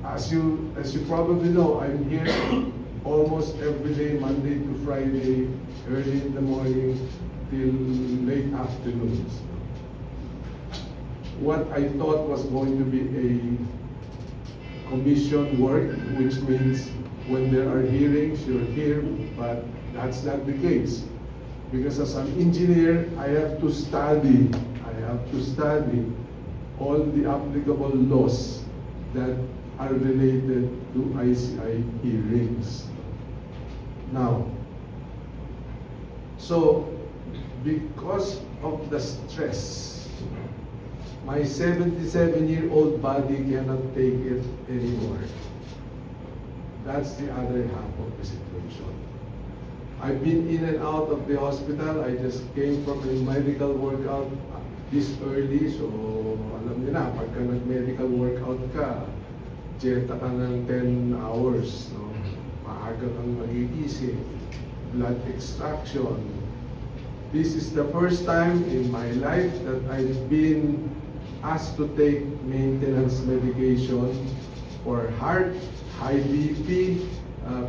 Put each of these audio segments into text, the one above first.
as you probably know, I'm here almost every day, Monday to Friday, early in the morning till late afternoons. What I thought was going to be a commission work, which means when there are hearings, you're here, but that's not the case. Because as an engineer, I have to study all the applicable laws that are related to ICI hearings. Now, so because of the stress, my 77-year-old body cannot take it anymore. That's the other half of the situation. I've been in and out of the hospital. I just came from a medical workout this early, so alam niyo na, pagka nag-medical workout ka, jeta ka ng 10 hours, no? Maaga kang magigising, blood extraction. This is the first time in my life that I've been asked to take maintenance medication for heart, high BP,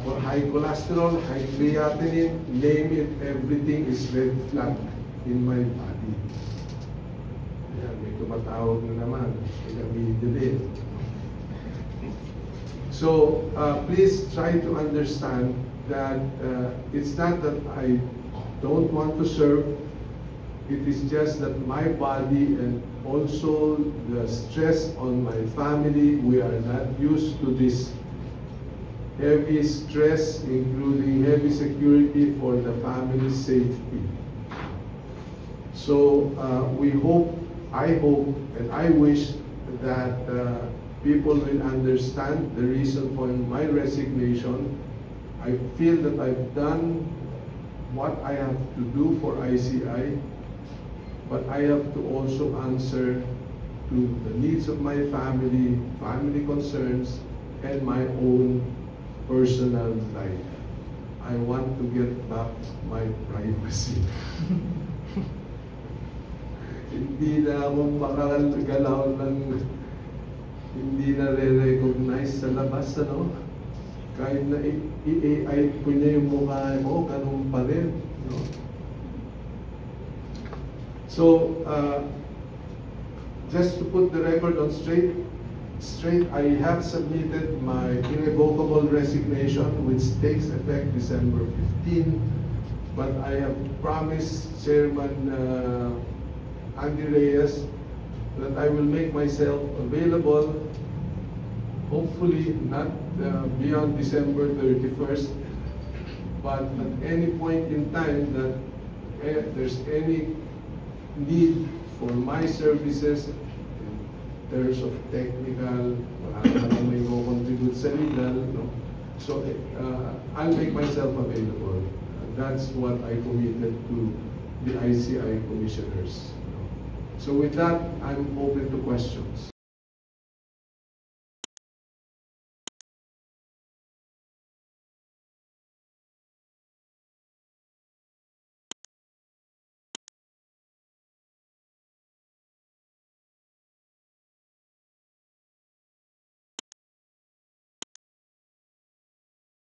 for high cholesterol, high creatinine, name it, everything is red flag in my body. Ayan, may tumatawag na naman, pinamidyo din. So, please try to understand that it's not that I don't want to serve, it is just that my body and also the stress on my family, we are not used to this heavy stress, including heavy security for the family's safety. So I hope, and I wish that people will understand the reason for my resignation. I feel that I've done what I have to do for ICI, but I have to also answer to the needs of my family, family concerns, and my own personal life. I want to get back my privacy. Hindi na ako makagalaw ng hindi na re-recognize sa labas, ano? Kahit na i-AI ko niya yung mukha mo, ganun pa rin, no? So, just to put the record on straight, I have submitted my irrevocable resignation, which takes effect December 15, but I have promised Chairman Andy Reyes that I will make myself available, hopefully not beyond December 31st, but at any point in time that there's any need for my services in terms of technical, wala naman may contribute sa legal, no? So I'll make myself available. That's what I committed to the ICI commissioners. So with that, I'm open to questions.